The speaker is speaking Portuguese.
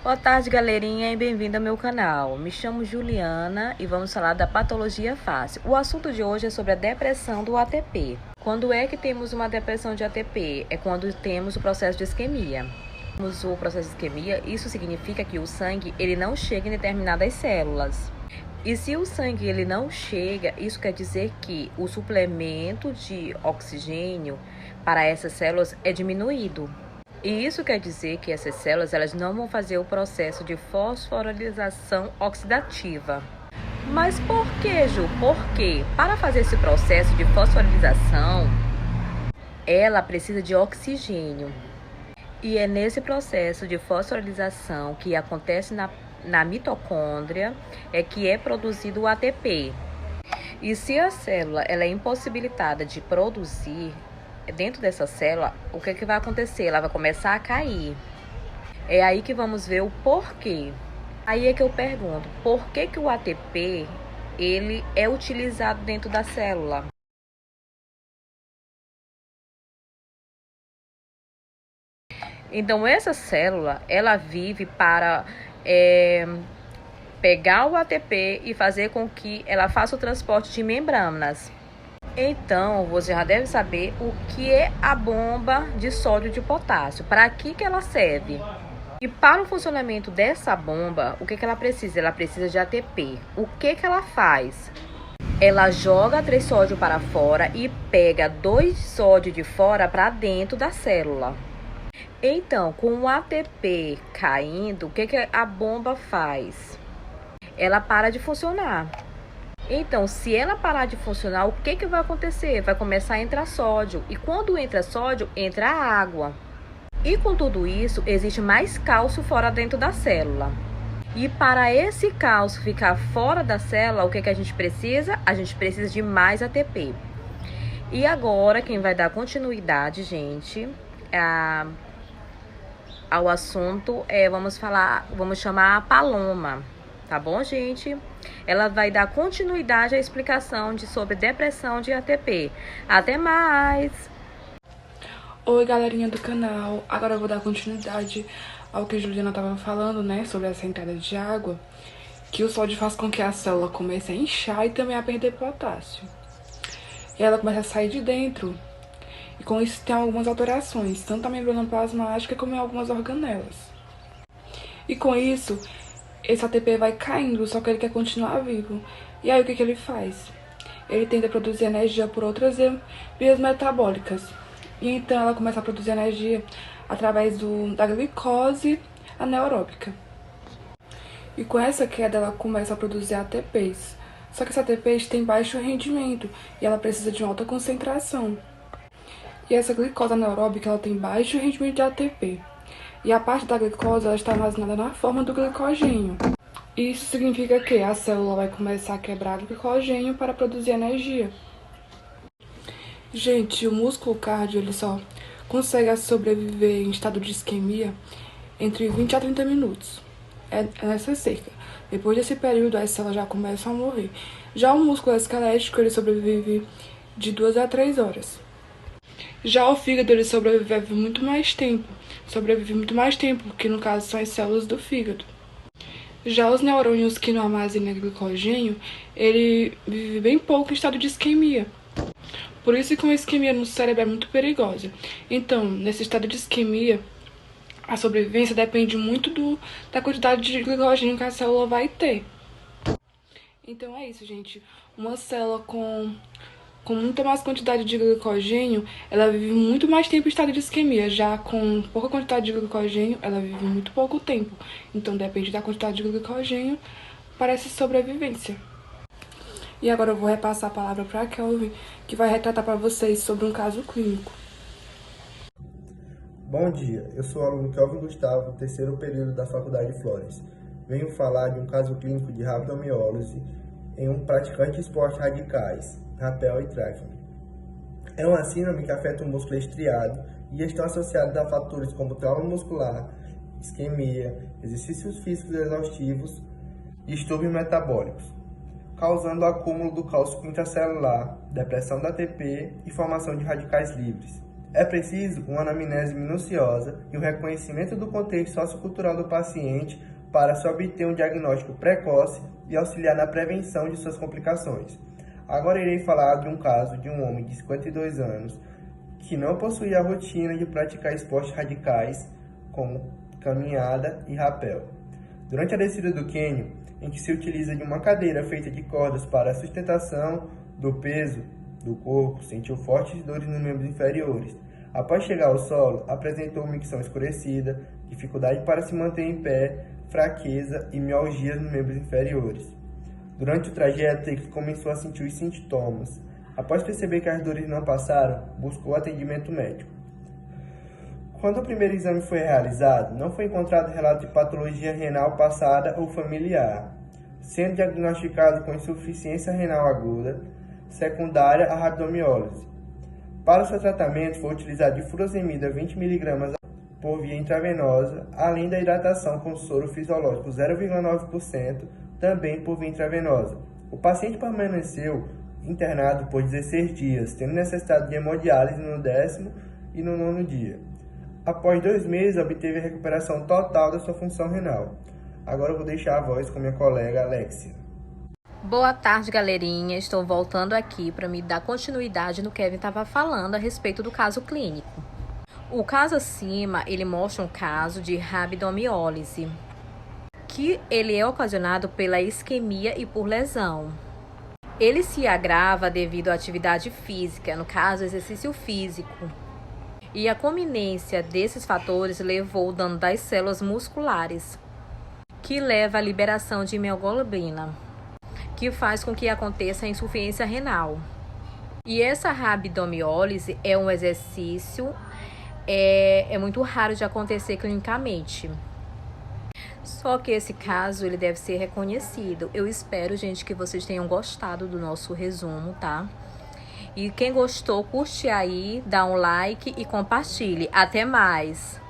Boa tarde, galerinha, e bem-vindo ao meu canal. Me chamo Juliana e vamos falar da patologia fácil. O assunto de hoje é sobre a depressão do ATP. Quando é que temos uma depressão de ATP? É quando temos o processo de isquemia. Temos o processo de isquemia, isso significa que o sangue ele não chega em determinadas células. E se o sangue ele não chega, isso quer dizer que o suplemento de oxigênio para essas células é diminuído. E isso quer dizer que essas células elas não vão fazer o processo de fosforilização oxidativa. Mas por que, Ju? Por quê? Para fazer esse processo de fosforilização, ela precisa de oxigênio. E é nesse processo de fosforilização que acontece na mitocôndria é que é produzido o ATP. E se a célula ela é impossibilitada de produzir dentro dessa célula, o que vai acontecer? Ela vai começar a cair. É aí que vamos ver o porquê. Aí é que eu pergunto, por que o ATP ele é utilizado dentro da célula? Então essa célula, ela vive para pegar o ATP e fazer com que ela faça o transporte de membranas. Então, você já deve saber o que é a bomba de sódio de potássio. Para que ela serve? E para o funcionamento dessa bomba, o que ela precisa? Ela precisa de ATP. O que ela faz? Ela joga 3 sódio para fora e pega 2 sódio de fora para dentro da célula. Então, com o ATP caindo, o que a bomba faz? Ela para de funcionar. Então, se ela parar de funcionar, o que vai acontecer? Vai começar a entrar sódio. E quando entra sódio, entra água. E com tudo isso, existe mais cálcio fora dentro da célula. E para esse cálcio ficar fora da célula, o que a gente precisa? A gente precisa de mais ATP. E agora, quem vai dar continuidade, gente, ao assunto, vamos chamar a Paloma. Tá bom, gente? Ela vai dar continuidade à explicação sobre depressão de ATP. Até mais! Oi, galerinha do canal. Agora eu vou dar continuidade ao que a Juliana estava falando, né? Sobre essa entrada de água. Que o sódio faz com que a célula comece a inchar e também a perder potássio. E ela começa a sair de dentro. E com isso tem algumas alterações, tanto a membrana plasmática como em algumas organelas. E com isso, esse ATP vai caindo, só que ele quer continuar vivo. E aí o que ele faz? Ele tenta produzir energia por outras vias metabólicas. E então ela começa a produzir energia através da glicose anaeróbica. E com essa queda ela começa a produzir ATPs. Só que esses ATPs têm baixo rendimento e ela precisa de uma alta concentração. E essa glicose anaeróbica ela tem baixo rendimento de ATP. E a parte da glicose ela está armazenada na forma do glicogênio. Isso significa que a célula vai começar a quebrar o glicogênio para produzir energia. Gente, o músculo cardio ele só consegue sobreviver em estado de isquemia entre 20 a 30 minutos. É nessa cerca. Depois desse período, as células já começam a morrer. Já o músculo esquelético ele sobrevive de 2 a 3 horas. Já o fígado ele sobrevive muito mais tempo, que no caso são as células do fígado. Já os neurônios que não armazenam glicogênio, ele vive bem pouco em estado de isquemia. Por isso que uma isquemia no cérebro é muito perigosa. Então, nesse estado de isquemia, a sobrevivência depende muito da quantidade de glicogênio que a célula vai ter. Então é isso, gente. Uma célula com muita mais quantidade de glicogênio, ela vive muito mais tempo em estado de isquemia. Já com pouca quantidade de glicogênio, ela vive muito pouco tempo. Então depende da quantidade de glicogênio para essa sobrevivência. E agora eu vou repassar a palavra para a Kelvin, que vai retratar para vocês sobre um caso clínico. Bom dia, eu sou o aluno Kelvin Gustavo, terceiro período da Faculdade de Flores. Venho falar de um caso clínico de rabdomiólise em um praticante de esportes radicais, rapel e trekking. É uma síndrome que afeta o músculo estriado e estão associados a fatores como trauma muscular, isquemia, exercícios físicos exaustivos e distúrbios metabólicos, causando o acúmulo do cálcio intracelular, depressão da ATP e formação de radicais livres. É preciso uma anamnese minuciosa e o reconhecimento do contexto sociocultural do paciente para se obter um diagnóstico precoce e auxiliar na prevenção de suas complicações. Agora irei falar de um caso de um homem de 52 anos que não possuía a rotina de praticar esportes radicais como caminhada e rapel. Durante a descida do cânion, em que se utiliza de uma cadeira feita de cordas para a sustentação do peso do corpo, sentiu fortes dores nos membros inferiores. Após chegar ao solo, apresentou micção escurecida, dificuldade para se manter em pé, fraqueza e mialgias nos membros inferiores. Durante o trajeto, ele começou a sentir os sintomas. Após perceber que as dores não passaram, buscou atendimento médico. Quando o primeiro exame foi realizado, não foi encontrado relato de patologia renal passada ou familiar, sendo diagnosticado com insuficiência renal aguda, secundária à rabdomiólise. Para o seu tratamento, foi utilizado de furosemida 20 mg por via intravenosa, além da hidratação com soro fisiológico 0,9%, também por via intravenosa. O paciente permaneceu internado por 16 dias, tendo necessidade de hemodiálise no 10º e no 9º dia. Após 2 meses, obteve a recuperação total da sua função renal. Agora eu vou deixar a voz com minha colega Alexia. Boa tarde, galerinha. Estou voltando aqui para me dar continuidade no que Kevin estava falando a respeito do caso clínico. O caso acima, ele mostra um caso de rabdomiólise, que ele é ocasionado pela isquemia e por lesão. Ele se agrava devido à atividade física, no caso, exercício físico. E a combinância desses fatores levou ao dano das células musculares, que leva à liberação de hemoglobina, que faz com que aconteça a insuficiência renal. E essa rabdomiólise é um exercício é muito raro de acontecer clinicamente. Só que esse caso ele deve ser reconhecido. Eu espero, gente, que vocês tenham gostado do nosso resumo, tá? E quem gostou, curte aí, dá um like e compartilhe. Até mais!